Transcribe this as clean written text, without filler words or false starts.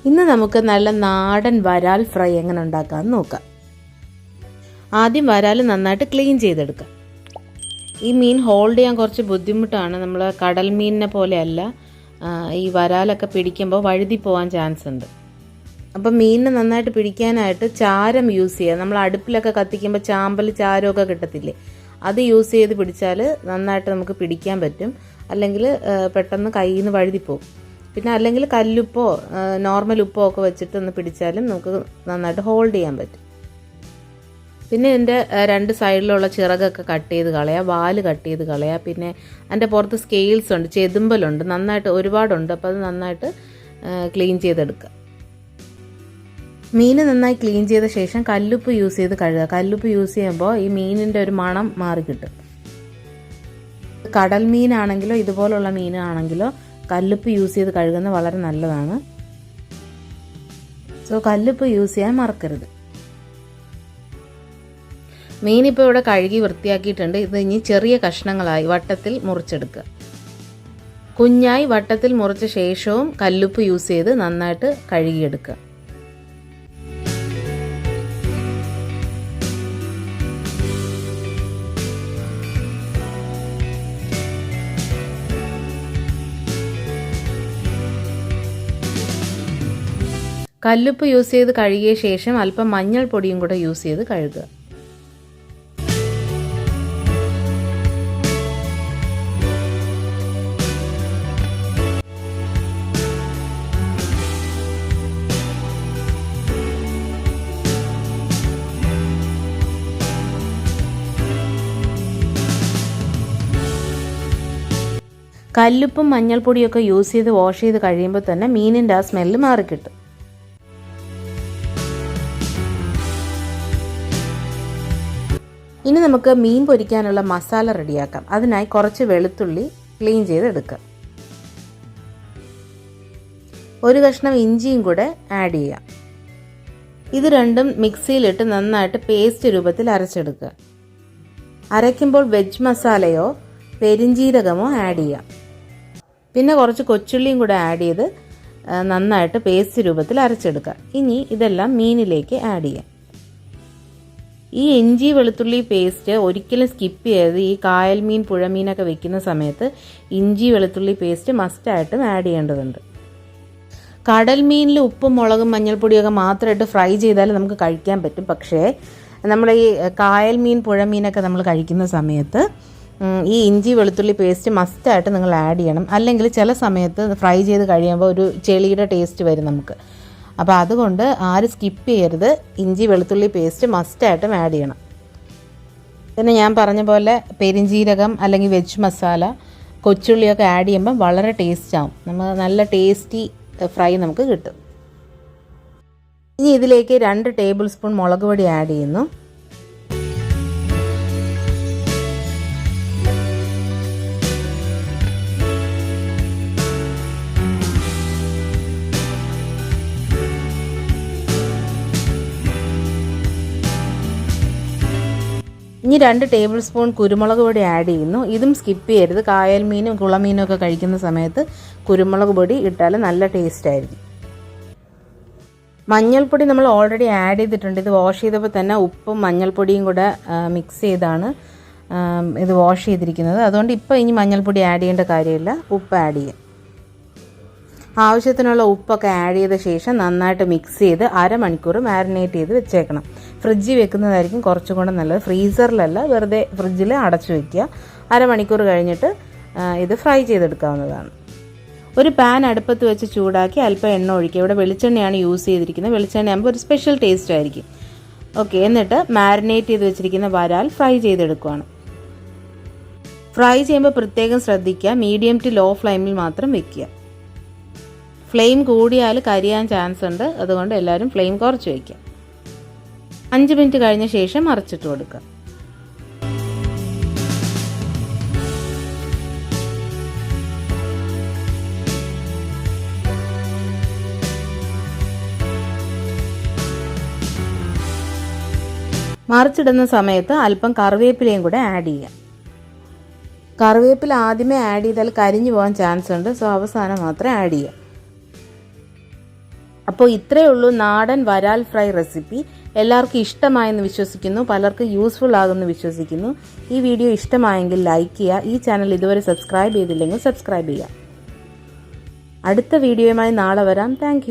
ഇന്ന് നമുക്ക് നല്ല നാടൻ വരാൽ ഫ്രൈ എങ്ങനെ ഉണ്ടാക്കാമെന്ന് നോക്കാം. ആദ്യം വരാൽ നന്നായിട്ട് ക്ലീൻ ചെയ്തെടുക്കാം. ഈ മീൻ ഹോൾഡ് ചെയ്യാൻ കുറച്ച് ബുദ്ധിമുട്ടാണ്. നമ്മൾ കടൽ മീനിനെ പോലെയല്ല. ഈ വരാലൊക്കെ പിടിക്കുമ്പോൾ വഴുതി പോകാൻ ചാൻസ് ഉണ്ട്. അപ്പം മീനിനെ നന്നായിട്ട് പിടിക്കാനായിട്ട് ചാരം യൂസ് ചെയ്യുക. നമ്മൾ അടുപ്പിലൊക്കെ കത്തിക്കുമ്പോൾ ചാമ്പൽ ചാരമൊക്കെ കിട്ടത്തില്ലേ, അത് യൂസ് ചെയ്ത് പിടിച്ചാൽ നന്നായിട്ട് നമുക്ക് പിടിക്കാൻ പറ്റും. അല്ലെങ്കിൽ പെട്ടെന്ന് കയ്യിൽ നിന്ന് വഴുതിപ്പോകും. പിന്നെ അല്ലെങ്കിൽ കല്ലുപ്പോ നോർമൽ ഉപ്പോ ഒക്കെ വെച്ചിട്ട് ഒന്ന് പിടിച്ചാലും നമുക്ക് നന്നായിട്ട് ഹോൾഡ് ചെയ്യാൻ പറ്റും. പിന്നെ ഇതിൻ്റെ രണ്ട് സൈഡിലുള്ള ചിറകൊക്കെ കട്ട് ചെയ്ത് കളയുക, വാല് കട്ട് ചെയ്ത് കളയുക. പിന്നെ അതിൻ്റെ പുറത്ത് സ്കെയിൽസ് ഉണ്ട്, ചെതുമ്പലുണ്ട്, നന്നായിട്ട് ഒരുപാടുണ്ട്. അപ്പോൾ അത് നന്നായിട്ട് ക്ലീൻ ചെയ്തെടുക്കുക. മീൻ നന്നായി ക്ലീൻ ചെയ്ത ശേഷം കല്ലുപ്പ് യൂസ് ചെയ്ത് കഴുകുക. കല്ലുപ്പ് യൂസ് ചെയ്യുമ്പോൾ ഈ മീനിൻ്റെ ഒരു മണം മാറി കിട്ടും. കടൽ മീനാണെങ്കിലോ ഇതുപോലുള്ള മീനാണെങ്കിലോ കല്ലുപ്പ് യൂസ് ചെയ്ത് കഴുകുന്നത് വളരെ നല്ലതാണ്. സോ കല്ലുപ്പ് യൂസ് ചെയ്യാൻ മറക്കരുത്. മീനിപ്പോൾ ഇവിടെ കഴുകി വൃത്തിയാക്കിയിട്ടുണ്ട്. ഇത് ഇനി ചെറിയ കഷ്ണങ്ങളായി വട്ടത്തിൽ മുറിച്ചെടുക്കുക. കുഞ്ഞായി വട്ടത്തിൽ മുറിച്ച ശേഷവും കല്ലുപ്പ് യൂസ് ചെയ്ത് നന്നായിട്ട് കഴുകിയെടുക്കുക. കല്ലുപ്പ് യൂസ് ചെയ്ത് കഴുകിയ ശേഷം അല്പം മഞ്ഞൾപ്പൊടിയും കൂടെ യൂസ് ചെയ്ത് കഴുകുക. കല്ലുപ്പും മഞ്ഞൾപ്പൊടിയൊക്കെ യൂസ് ചെയ്ത് വാഷ് ചെയ്ത് കഴിയുമ്പോൾ തന്നെ മീനിൻ്റെ ആ സ്മെല്ല് മാറിക്കിട്ടും. ഇനി നമുക്ക് മീൻ പൊരിക്കാനുള്ള മസാല റെഡിയാക്കാം. അതിനായി കുറച്ച് വെളുത്തുള്ളി ക്ലീൻ ചെയ്തെടുക്കാം. ഒരു കഷ്ണം ഇഞ്ചിയും കൂടെ ആഡ് ചെയ്യാം. ഇത് രണ്ടും മിക്സിയിലിട്ട് നന്നായിട്ട് പേസ്റ്റ് രൂപത്തിൽ അരച്ചെടുക്കുക. അരയ്ക്കുമ്പോൾ വെജ് മസാലയോ പെരിഞ്ജീരകമോ ആഡ് ചെയ്യാം. പിന്നെ കുറച്ച് കൊച്ചുള്ളിയും കൂടെ ആഡ് ചെയ്ത് നന്നായിട്ട് പേസ്റ്റ് രൂപത്തിൽ അരച്ചെടുക്കുക. ഇനി ഇതെല്ലാം മീനിലേക്ക് ആഡ് ചെയ്യാം. ഈ ഇഞ്ചി വെളുത്തുള്ളി പേസ്റ്റ് ഒരിക്കലും സ്കിപ്പ് ചെയ്ത് ഈ കായൽ മീൻ പുഴമീനൊക്കെ വെക്കുന്ന സമയത്ത് ഇഞ്ചി വെളുത്തുള്ളി പേസ്റ്റ് മസ്റ്റായിട്ടും ആഡ് ചെയ്യേണ്ടതുണ്ട്. കടൽ മീനിൽ ഉപ്പും മുളകും മഞ്ഞൾപ്പൊടിയൊക്കെ മാത്രമായിട്ട് ഫ്രൈ ചെയ്താൽ നമുക്ക് കഴിക്കാൻ പറ്റും. പക്ഷേ നമ്മൾ ഈ കായൽ മീൻ പുഴമീനൊക്കെ നമ്മൾ കഴിക്കുന്ന സമയത്ത് ഈ ഇഞ്ചി വെളുത്തുള്ളി പേസ്റ്റ് മസ്റ്റായിട്ട് നിങ്ങൾ ആഡ് ചെയ്യണം. അല്ലെങ്കിൽ ചില സമയത്ത് ഫ്രൈ ചെയ്ത് കഴിയുമ്പോൾ ഒരു ചെളിയുടെ ടേസ്റ്റ് വരും നമുക്ക്. അപ്പോൾ അതുകൊണ്ട് ആരും സ്കിപ്പ് ചെയ്യരുത്. ഇഞ്ചി വെളുത്തുള്ളി പേസ്റ്റ് മസ്റ്റായിട്ടും ആഡ് ചെയ്യണം. പിന്നെ ഞാൻ പറഞ്ഞ പോലെ പെരിഞ്ജീരകം അല്ലെങ്കിൽ വെജ് മസാല കൊച്ചുള്ളിയൊക്കെ ആഡ് ചെയ്യുമ്പം വളരെ ടേസ്റ്റ് ആവും. നമ്മൾ നല്ല ടേസ്റ്റി ഫ്രൈ നമുക്ക് കിട്ടും. ഇനി ഇതിലേക്ക് 2 ടേബിൾ സ്പൂൺ മുളക് പൊടി ആഡ് ചെയ്യുന്നു. ഇനി 2 ടേബിൾ സ്പൂൺ കുരുമുളക് പൊടി ആഡ് ചെയ്യുന്നു. ഇതും സ്കിപ്പ് ചെയ്യരുത്. കായൽ മീനും കുളമീനും ഒക്കെ കഴിക്കുന്ന സമയത്ത് കുരുമുളക് പൊടി ഇട്ടാൽ നല്ല ടേസ്റ്റ് ആയിരിക്കും. മഞ്ഞൾപ്പൊടി നമ്മൾ ഓൾറെഡി ആഡ് ചെയ്തിട്ടുണ്ട്. ഇത് വാഷ് ചെയ്തപ്പോൾ തന്നെ ഉപ്പും മഞ്ഞൾപ്പൊടിയും കൂടെ മിക്സ് ചെയ്താണ് ഇത് വാഷ് ചെയ്തിരിക്കുന്നത്. അതുകൊണ്ട് ഇപ്പോൾ ഇനി മഞ്ഞൾപ്പൊടി ആഡ് ചെയ്യേണ്ട കാര്യമില്ല. ഉപ്പ് ആഡ് ചെയ്യാം. ആവശ്യത്തിനുള്ള ഉപ്പൊക്കെ ആഡ് ചെയ്ത ശേഷം നന്നായിട്ട് മിക്സ് ചെയ്ത് അരമണിക്കൂർ മാരിനേറ്റ് ചെയ്ത് വെച്ചേക്കണം. ഫ്രിഡ്ജിൽ വെക്കുന്നതായിരിക്കും കുറച്ചും കൂടെ നല്ലത്. ഫ്രീസറിലല്ല, വെറുതെ ഫ്രിഡ്ജിൽ അടച്ചു വയ്ക്കുക. അരമണിക്കൂർ കഴിഞ്ഞിട്ട് ഇത് ഫ്രൈ ചെയ്തെടുക്കാവുന്നതാണ്. ഒരു പാൻ അടുപ്പത്ത് വെച്ച് ചൂടാക്കി അല്പം എണ്ണ ഒഴിക്കുക. ഇവിടെ വെളിച്ചെണ്ണയാണ് യൂസ് ചെയ്തിരിക്കുന്നത്. വെളിച്ചെണ്ണയാകുമ്പോൾ ഒരു സ്പെഷ്യൽ ടേസ്റ്റ് ആയിരിക്കും. ഓക്കെ, എന്നിട്ട് മാരിനേറ്റ് ചെയ്ത് വെച്ചിരിക്കുന്ന വരാൽ ഫ്രൈ ചെയ്തെടുക്കുകയാണ്. ഫ്രൈ ചെയ്യുമ്പോൾ പ്രത്യേകം ശ്രദ്ധിക്കുക, മീഡിയം ടു ലോ ഫ്ലെയിമിൽ മാത്രം വെക്കുക. ഫ്ലെയിം കൂടിയാൽ കരിയാൻ ചാൻസ് ഉണ്ട്. അതുകൊണ്ട് എല്ലാവരും ഫ്ലെയിം കുറച്ച് വയ്ക്കുക. 5 മിനിറ്റ് കഴിഞ്ഞ ശേഷം മറിച്ചിട്ട് കൊടുക്കുക. മറിച്ചിടുന്ന സമയത്ത് അല്പം കറിവേപ്പിലയും കൂടെ ആഡ് ചെയ്യാം. കറിവേപ്പില ആദ്യമേ ആഡ് ചെയ്താൽ കരിഞ്ഞു പോകാൻ ചാൻസ് ഉണ്ട്. സോ അവസാനം മാത്രമേ ആഡ് ചെയ്യാം. അപ്പോൾ ഇത്രയേ ഉള്ളൂ നാടൻ വരാൽ ഫ്രൈ റെസിപ്പി. എല്ലാവർക്കും ഇഷ്ടമായെന്ന് വിശ്വസിക്കുന്നു, പലർക്കും യൂസ്ഫുൾ ആകുമെന്ന് വിശ്വസിക്കുന്നു. ഈ വീഡിയോ ഇഷ്ടമായെങ്കിൽ ലൈക്ക് ചെയ്യുക. ഈ ചാനൽ ഇതുവരെ സബ്സ്ക്രൈബ് ചെയ്തില്ലെങ്കിൽ സബ്സ്ക്രൈബ് ചെയ്യുക. അടുത്ത വീഡിയോയുമായി നാളെ വരാം. താങ്ക്